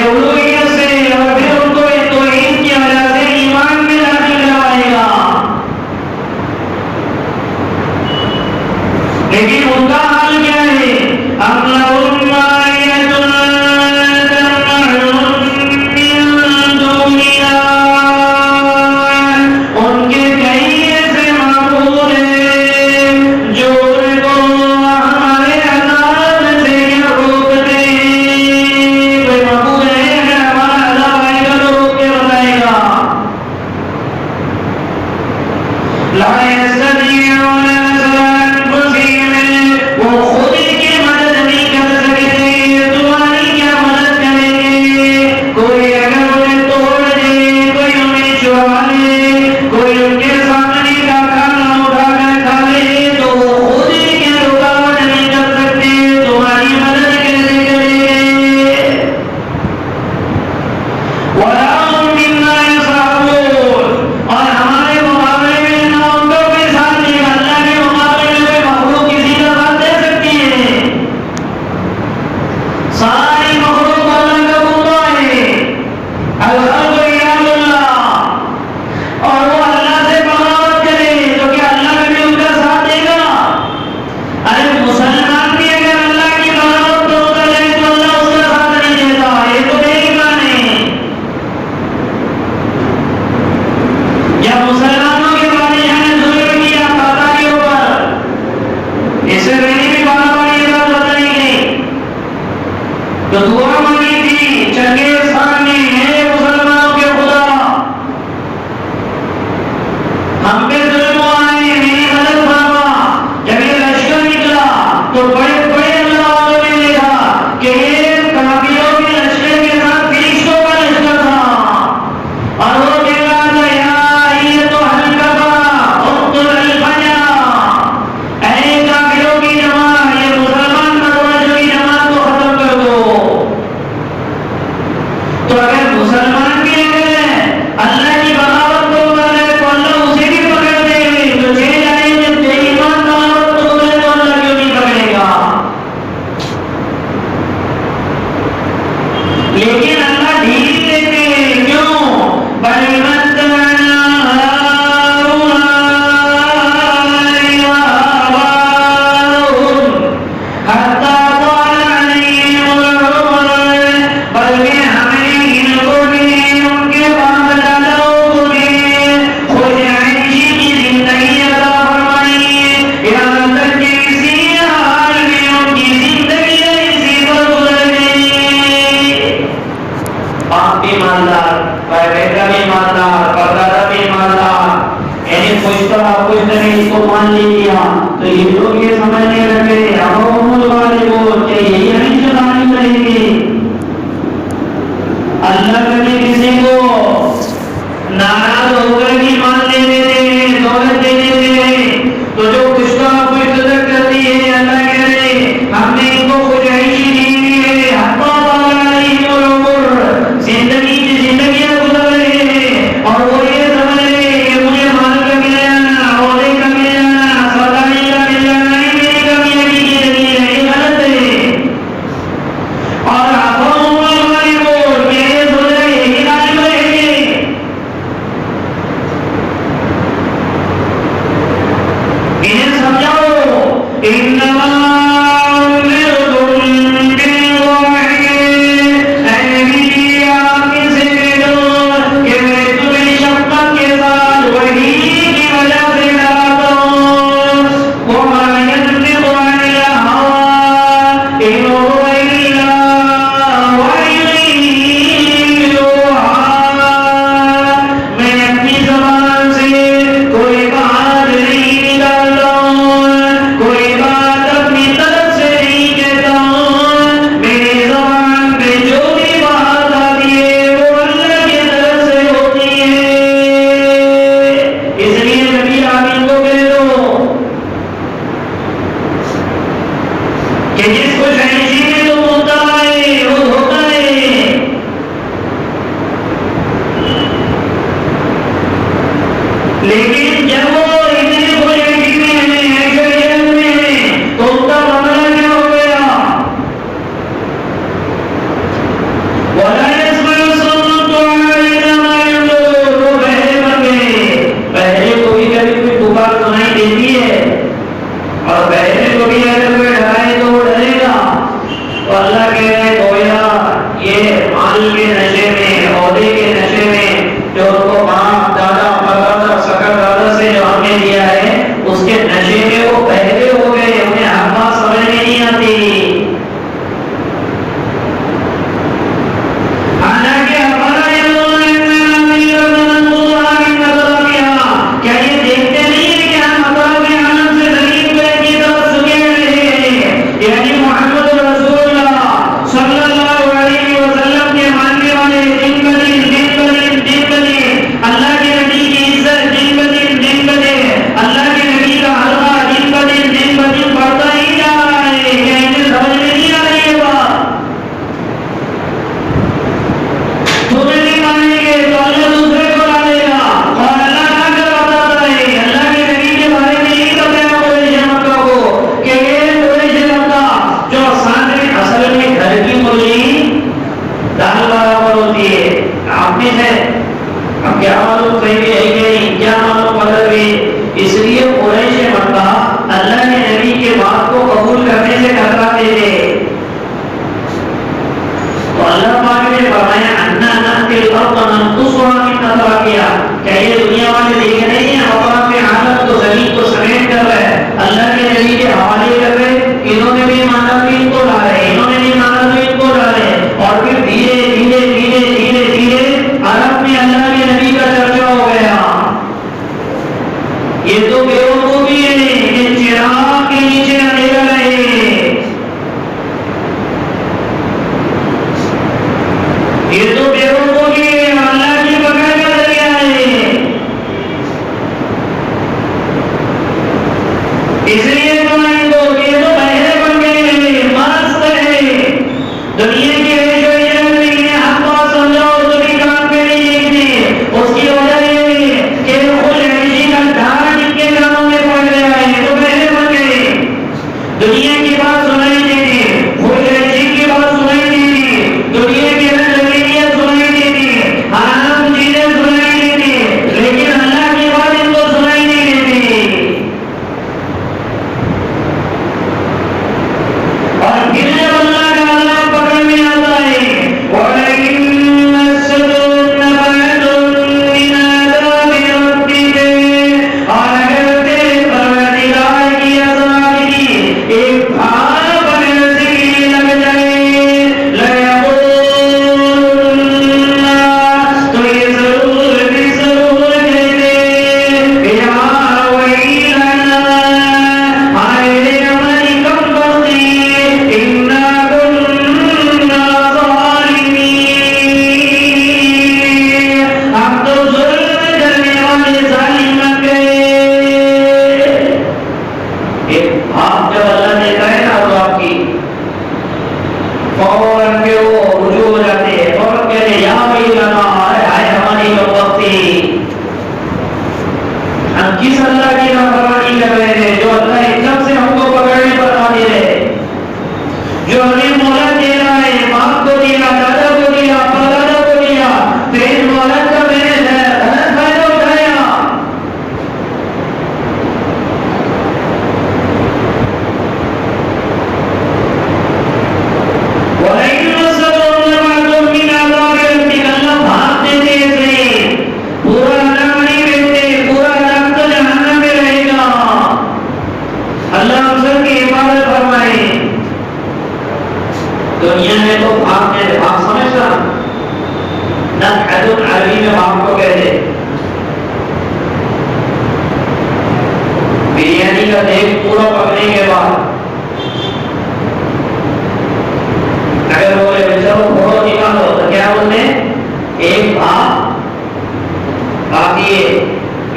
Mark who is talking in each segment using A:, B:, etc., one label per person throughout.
A: उलूहियत से और फिर उनको तौहीद की वजह से ईमान में दाखिल करवाएगा। जब मुसलमानों के बादशाह ने जुल्म किया काका के ऊपर, इससे पहले भी बार-बार ये बात बताई गई, तो दुआ मांगी थी चंगेज खान ने, हे मुसलमानों के खुदा, हम पे जुल्म हुआ है, मेरी मदद फरमा। जब ये लश्कर निकला तो बड़े बड़े अल्लाह वालों ने देखा कि ये काफिरों के लश्कर के साथ फरिश्तों का लश्कर था, और वो कह रहा था यार ये तो हल्का उक्तुल अलफजा, ऐ काफिरों की जमात, ये मुसलमान बदमाशों की जमात को खत्म कर दो। तो अगर मुसलमान भी अल्लाह की बगावत को कर रहे तो अल्लाह उसे भी पकड़ दे, तो जेल जाए जब बेईमान बगावत को करे तो अल्लाह क्यों नहीं पकड़ेगा। लेकिन अल्लाह ढील देते हैं, क्यों? इसको मान लिया तो ये लोग ये समझने लगे यही हमेशा कहानी रहेगी। अल्लाह कभी किसी को नाराज होकर भी मान ले देते हैं, दौलत दे देते हैं, तो जो पुष्टा पुष्ट करती है अल्लाह कह रहे हमने इनको खुजाइशी दी है, जिंदगी की जिंदगियां गुजर रहे हैं और वो ये समझ रहे हैं कि मुझे माल का मिल जाना, औहदे का मिल जाना, सौदाई का मिल जाना ही मेरी कामयाबी की जिंदगी है, ये गलत है। और हमारी वोट ये सोच रहे यही गाली करेंगे। इन्हें समझाओ इन्नमा लेकिन जब वो इतनी खुशहाली में है, ऐश्वर्य में है, तो उनका मामला क्या हो गया? वो बहरे बन गए। बहरे को भी कभी कोई पुकार सुनाई देती है और बहरे को भी अगर कोई डराए तो वो डरेगा। तो अल्लाह कह रहे गोया ये माल के नशे में, औहदे के नशे में, जो उनको बाप दादा परदादा सगा दादा से जो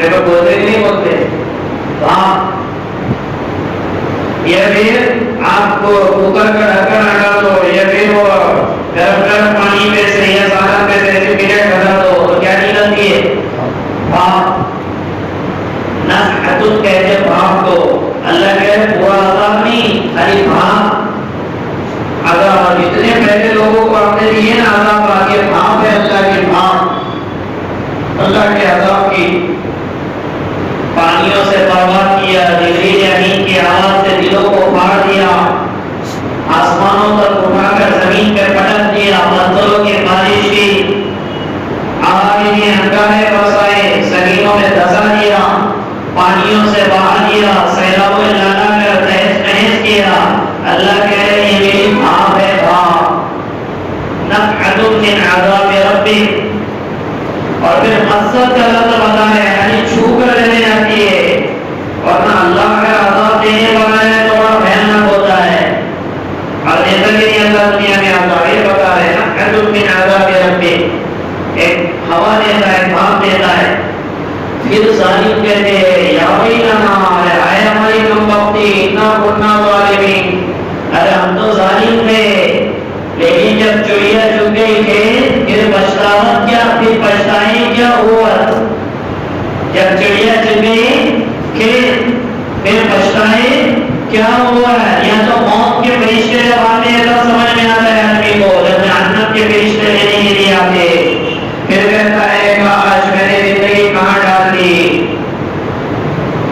A: देखो बोलते नहीं बोलते भाप, या फिर आपको कुकर का ढक्कन हटा दो, या फिर वो गर्म गर्म पानी में से या सालन में से सिगरेट हटा दो, तो क्या निकलती है? भाप। नफ़हतुन कहते भाप को। अल्लाह कहते पूरा अज़ाब नहीं, खाली भाप अज़ाब। जितने पहले लोगों को आपने दिए ना अज़ाब, आगे भाप है अल्लाह की भाप, अल्लाह के अज़ाब की। पानियों से बर्बाद किया, जिब्रील अमीन की आवाज से दिलों को फाड़ दिया, आसमानों तक उठाकर जमीन पर पटक दिया, बंदरों की बारिश की, आग के हंगामे बरसाए, जमीनों में धंसा दिया, पानियों से बहा दिया, सैलाबों में लाना कर तहस नहस किया। अल्लाह कह रहे हैं ये मेरी भाप है, भाप। नफ़हतुन मिन अज़ाब रब्बिक। और फिर मक़सद का लफ्ज़ बता रहे हैं, यानी छू कर लेने जाती है, और ना अल्लाह का अज़ाब देने वाला है तो बड़ा भयानक होता है। और जैसा कि अल्लाह दुनिया में अज़ाब ये बता रहे हैं ना, नफ़हतुन मिन अज़ाब रब्बिक, एक हवा देता है, भाप देता है। फिर ज़ालिम कहते हैं या वैलना, हाय हमारी कमबख्ती, इन्ना कुन्ना ज़ालिमीन, अरे हम तो ज़ालिम थे, लेकिन जब चिड़िया चुग गई खेत, फिर पछतावा क्या, फिर पछताए क्या हुआ? जब चिड़िया चुग गई खेत, फिर पछताए क्या हुआ? या तो मौत के फरिश्ते जब आते हैं तब समझ में आता है आदमी को, जब जहन्नम के फरिश्ते लेने के लिए आते, फिर कहता है काश मैंने जिंदगी कहाँ डाल दी।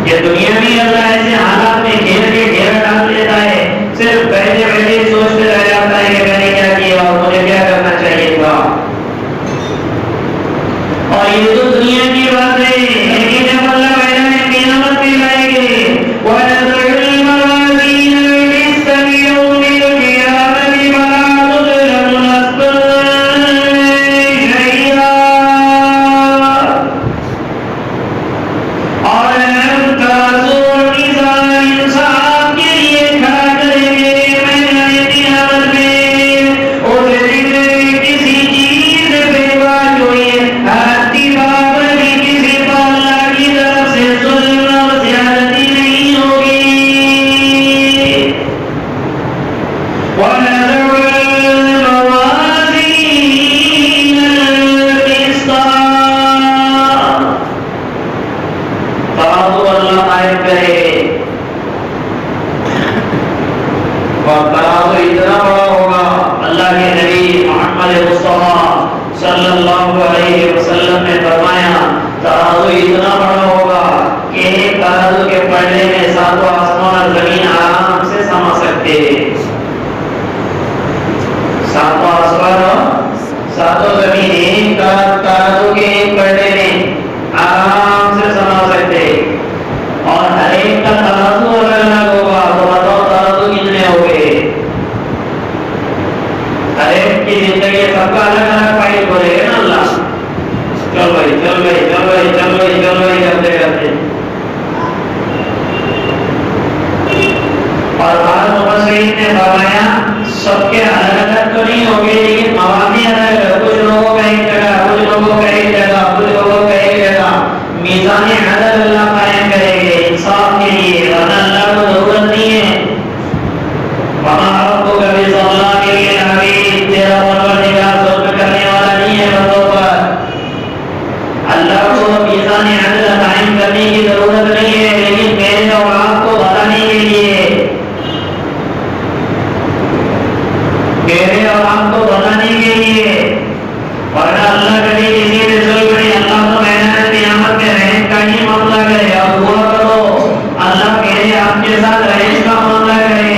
A: ये दुनिया में अल्लाह ऐसे हालात में घेर के घेरा डाल देता है, सिर्फ बैठे बैठे सोचते रह जाता है कि मैंने क्या किया और मुझे क्या करना चाहिए था। और ये तो दुनिया की बात है, लेकिन जब अल्लाह मैदान क़यामत में लाएंगे, वनज़ुल मवाज़ीन लिल-क़िस्ति यौमिल क़ियामति फला तुज़लमु नफ़्सुन शैआ, और हम तराज़ू मीज़ान इंसाफ के लिए खड़ा करेंगे मैदान क़यामत में। उस दिन किसी चीज़ पे जो ये हाथी बाबर भी किसी पर अल्लाह की तरफ से जुल्म और ज़्यादती नहीं होगी। वनज़ुल मवाज़ीन लिल-क़िस्ति, तराज़ू अल्लाह कायम करे, और तराज़ू इतना बड़ा होगा, अल्लाह के नबी मोहम्मद मुस्तफा सल्लल्लाहु अलैहि वसल्लम ने फरमाया तराज़ू इतना बड़ा होगा कि एक तराज़ू के पलड़े में सातों आसमान और जमीन आराम से समा सकते हैं। सातों आसमान और सातों जमीन एक तराज़ू के एक पलड़े में आराम से समा सकते, और हर एक का तराज़ू अलग अलग होगा। तो बताओ तराज़ू कितने हो गए? हर एक की जिंदगी सबका अलग अलग फाइल खोलेगा ना अल्लाह। चल भाई चल भाई चल भाई चल भाई चल भाई करते करते, और बाद मुफस्सिरीन ने फरमाया सबके अलग अलग तो नहीं होंगे, लेकिन मवाज़ी अलग अलग, कुछ लोगों का एक जगह, कुछ लोगों का एक जगह, कुछ लोगों का एक जगह। मीज़ान अदल अल्लाह कायम करेंगे इंसाफ के लिए, वरना अल्लाह को जरूरत नहीं है। वमा रब्बुका बिज़ल्लामिल लिल-अबीद, तेरा परवरदिगार जुल्म करने वाला नहीं है बंदों पर। अल्लाह को मीज़ान अदल कायम करने की जरूरत नहीं है, लेकिन मेरे और आपको बताने के लिए, मेरे और आपको बताने के लिए, वरना अल्लाह कभी किसी पे जुल्म नहीं। अल्लाह तो मैदान क़यामत में रहम का ही मामला करे, और दुआ करो अल्लाह मेरे आपके साथ रहम का मामला करे।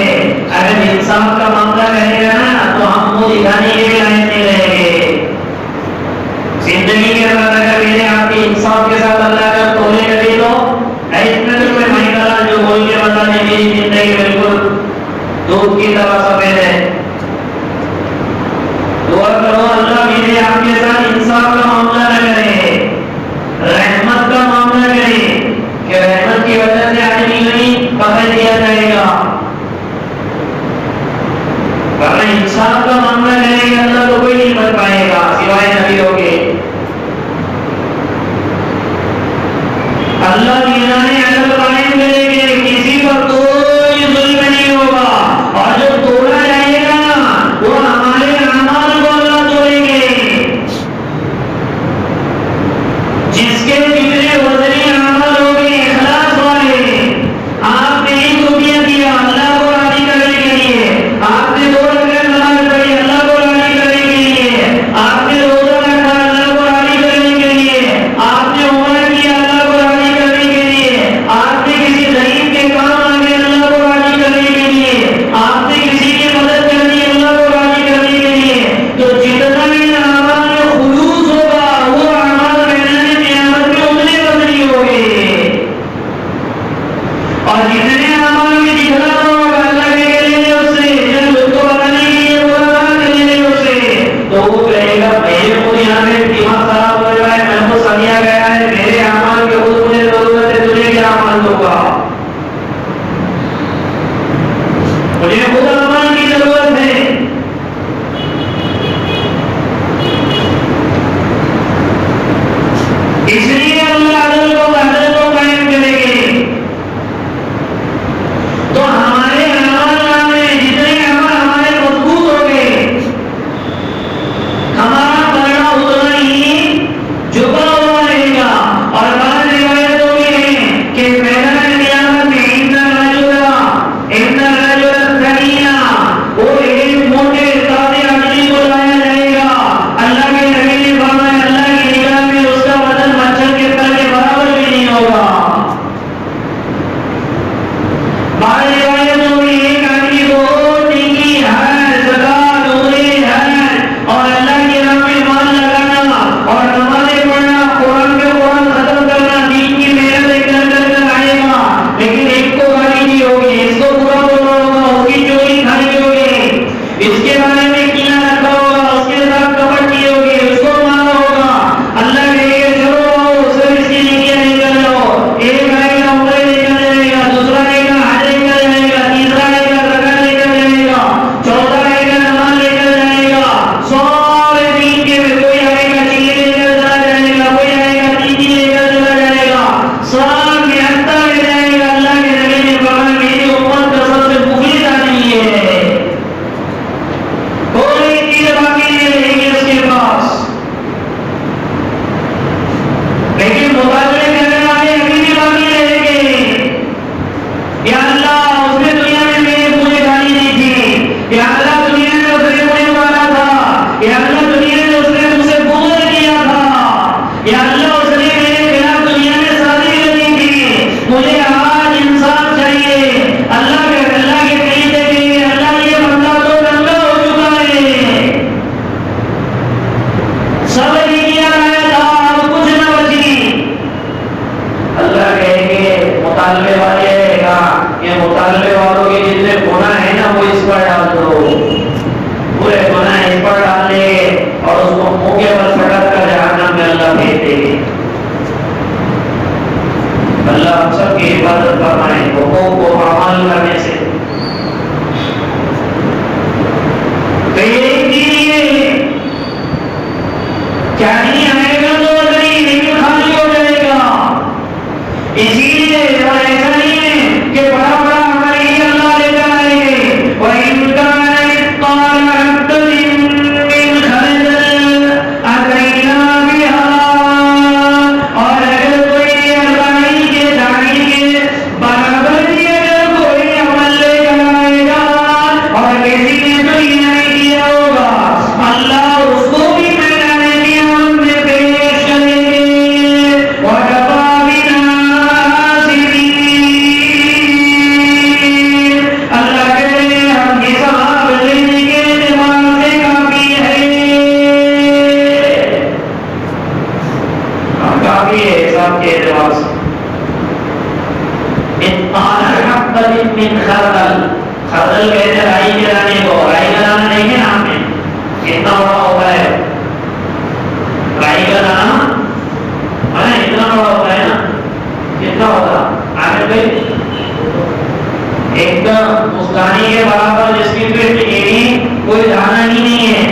A: अगर इंसाफ का मामला करेगा ना तो हम मुंह दिखाने के लायक नहीं रहेंगे। जिंदगी के साथ अगर मेरे आपके इंसाफ के साथ अल्लाह अगर तोले करी तो ऐसे तो कोई महिला जो बोल के बता दे मेरी जिंदगी बिल्कुल दूध की तरह सफेद है। दुआ करो अल्लाह मेरे आपके साथ इंसाफ का मामला न करे, रहमत का मामला करे, कि रहमत की वजह से आदमी नहीं पकड़ दिया जाएगा, वरना इंसाफ का मामला करेंगे अल्लाह तो कोई नहीं बच पाएगा सिवाय नबियों के। अल्लाह मीज़ान अदल कायम करेंगे, किसी पर कोई जुल्म नहीं होगा। और जो तोड़ा जाएगा वो हमारे अमाल को अल्लाह तोड़ेंगे। जिसके जितने वज़नी अमाल होंगे इखलास वाले, आपने 1 रुपया दिया अल्लाह को राज़ी करने के लिए, आपने 2 रकात नमाज़ पढ़ी अल्लाह को राज़ी करने के लिए, आपने रोज़ा रखा अल्लाह को राज़ी करने के लिए, आपने उम्रा किया अल्लाह को राज़ी करने के लिए, आपने किसी गरीब के काम आ गए अल्लाह को राज़ी करने के लिए, आपने किसी की मदद कर दी अल्लाह को राज़ी करने के लिए, तो जितना भी अमाल में खुलूस होगा वो अमाल मैदान क़यामत में उतने वज़नी होंगे। और जितने अमाल में दिखला होगा अल्लाह के लिए उससे जब उसको बताने के लिए वो अमाल करने उससे, तो वो कहेगा मेरे को यहाँ पे दिमाग खराब हो रहा है, मेरे को सनिया गया है, मेरे अमाल के खुद मुझे जरूरत है, तुझे क्या अमाल होगा? मुझे खुद अमाल की जरूरत है। इसलिए अल्लाह अदल को कायम करेंगे। तो हमारे अमाल में जितने अमाल हमारे मजबूत हो गए, हमारा पलड़ा उतना ही झुका हुआ रहेगा। और बाद रिवायतों में है कि मैदान क़यामत में इंदर रजुल करीना, वो एक मोटे ताज़े आदमी को लाया जाएगा। अल्लाह के नबी ने फरमाया अल्लाह की निगाह में उसका वजन मच्छर के पर के बराबर भी नहीं होगा। बाद रिवायतों में एक आदमी को नेकी है, ज़कात, उम्रे है और अल्लाह के नाम में माल लगाना और नमाज़ें पढ़ना, कुरान खत्म करना, दीन की मेहनत कर आएगा, लेकिन एक को गाली दी होगी, इसको बुरा बोला होगा, उसकी चोरी खाई होगी, इसके बारे में कीना रखा होगा, उसके साथ कपट की होगी, उसको मारा होगा। अल्लाह कहेगा चलो आओ सब इसकी नेकियां लेकर जाओ। एक आएगा उम्रे लेकर जाएगा, दूसरा आएगा हज लेकर जाएगा, तीसरा आएगा ज़कात लेकर जाएगा, चौथा आएगा नमाज लेकर जाएगा। सारे दीन के में कोई आएगा चीज़ लेकर चला जाएगा, कोई आएगा तीजी लेकर चला जाएगा, सब में अंतर ले जाएगा। अल्लाह के नबी ने फरमाया मेरी उम्मत का सबसे मुखलिस आदमी है, कोई चीज बाकी नहीं रहेगी उसके पास। लेकिन मुकाबले करने वाले अभी भी बाकी रहेंगे। या अल्लाह उसने दुनिया में मेरे मुझे गाली दी थी, या अल्लाह दुनिया में उसने मुझे मारा था, या अल्लाह दुनिया में उसने मुझसे बुग़्ज़ किया था, या अल्लाह उसने मेरे खिलाफ दुनिया में साज़िश की थी, मुझे आज इंसाफ चाहिए। अल्लाह के करीब देखेंगे अल्लाह ये बंदा तो नंगा हो चुका है, सब नेकियां लाया था अब कुछ न बची। अल्लाह कहेंगे मुतालबे वाले ये मुतालबे वालों के जितने गुनाह है ना वो इस पर डाल दो, पूरे गुनाह इस पर डाल दे और उसको मुंह के बल पटक कर जहन्नम में अल्लाह भेज देंगे। अल्लाह हम सबकी हिफाजत फरमाए हुकूक को अमल करने से। तो ये क्या नहीं आएगा तो नहीं खाली हो जाएगा। इसीलिए ऐसा नहीं है कि बड़ा बड़ा हमारे ही अल्लाह लेकर आएंगे। वह इनका और अगर कोई अल्लाह के दानी के बराबर भी अगर कोई अमल लेकर आएगा और किसी ने तो ये नहीं किया होगा, अल्लाह उसको भी मैदान क़यामत में पेश करेंगे। वकफ़ा बिना हासिबीन, अल्लाह कहते हैं हम हिसाब लेने के दिमाग से काफी है, हम काफी है हिसाब के एतबार से। खरदल कहते हैं राई के दाने को, राई का दाना देखे ना आपने कितना बड़ा होता है, राई का दाना है इतना बड़ा होता है ना, कितना होता आगे भाई एकदम मुस्कानी के बराबर जिसकी पेट कोई दाना ही नहीं है,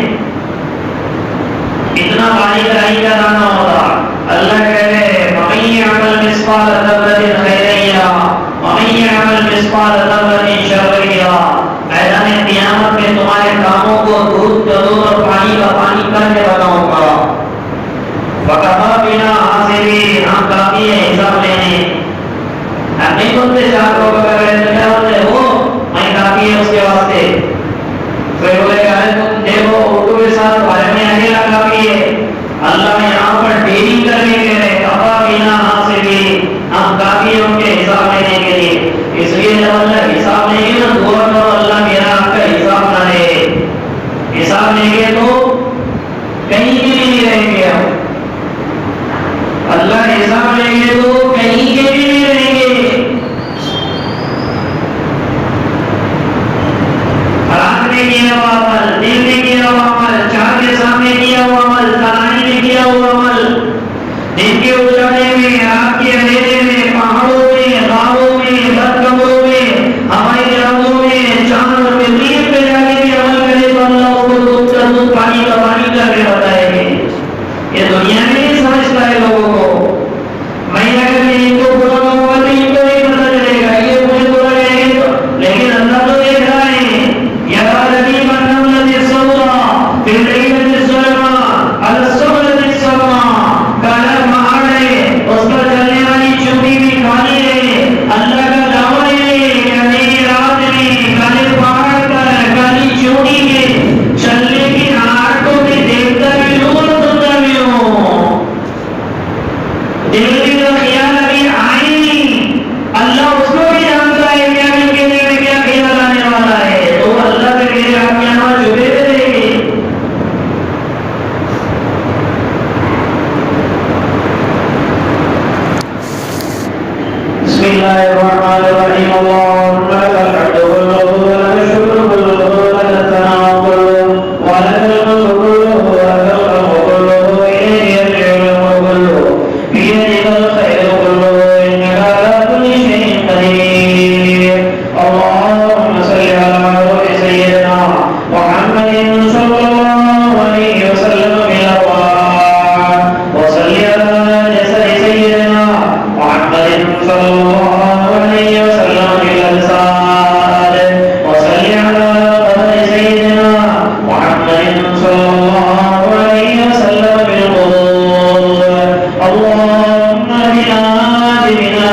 A: इतना बारीक राई का दाना होता। अल्लाह कह रहे हैं मैदान क़यामत में तुम्हारे कामों को दूध तंदूर और पानी का पानी करके बनाऊंगा। वकफा बिना हासिबीन, हम काफी है हिसाब लेने। हम नहीं बोलते चार लोग अगर क्या बोलते हो मैं काफी है उसके वास्ते। फिर बोलेगा अरे तुम देखो उर्दू के साथ बारे में अकेला काफी है। अल्लाह यहाँ पर डीलिंग करने के लिए कफा बिना हासिबीन, हम काफी है उनके हिसाब लेने के लिए। इसलिए जब अल्लाह हिसाब लेंगे ना दुआ करो अल्लाह मेरा आपका हिसाब ना ले। हिसाब लेंगे तो कहीं के लिए नहीं रहेंगे हम। अल्लाह हिसाब लेंगे तो कहीं के भी नहीं रहेंगे। रात में किया हुआ अमल, दिन में किया हुआ अमल, चार के सामने किया हुआ अमल, तराई में किया हुआ अमल, दिन के उजाले में, रात के अंधेरे में, पहाड़ों में, गांवों में, बदकमरों में, हवाई जहाजों में, चांद और मरीज पे जाके भी अमल करे तो अल्लाह को दूध का दूध पानी का पानी करके बताएंगे। ये दुनिया में नहीं समझता है लोगों को। मैं अगर इनको बुरा कहूँगा तो इनको नहीं पता चलेगा, ये मुझे बुरा कहेंगे तो, लेकिन अल्लाह तो देख रहा है। यदा लगी मनम लदी सौरा फिर लगी सौरमा अलसुम लदी सौरमा, काला पहाड़ है उस पर चलने वाली चूड़ी भी काली है। अल्लाह का दावा है कि अंधेरी रात में काले पहाड़ पर काली चूड़ी में चलने की आंखों में देखता भी हूँ और सुनता भी हूँ। दिल में तो ख्याल अभी आए नहीं, अल्लाह उसको भी जानता है कि अभी के दिल में क्या ख्याल आने वाला है। तो अल्लाह के मेरे आप यहाँ जुड़े रहेंगे। बिस्मिल्लाहिर्रहमानिर्रहीम। अल्लाहुम्मा लकल हम्दु कुल्लुहु व लकल शुक्रू कुल्लुहु व लकल सनाउ कुल्लुहु व लकल मुल्कु कुल्लुहु व लकल खल्क़ु कुल्लुहु इलैहि यरजि'ul अम्रु कुल्लुहु बियदिकल खैरु कुल्लुहु इन्नका अला कुल्लि शैइन क़दीर। अल्लाहुम्मा सल्लि अला सय्यिदिना मुहम्मदिन सल्लल्लाहु अलैहि वसल्लम बिल अरवाह व सल्लि अला जसदि सय्यिदिना मुहम्मदिन सल्लल्लाहु अलैहि वसल्लम बिल अजसाद व सल्लि अला क़दरि सय्यिदिना मुहम्मदिन सल्लल्लाहु अलैहि वसल्लम बिल क़ुबूर। अल्लाहुम्मा बिना बिना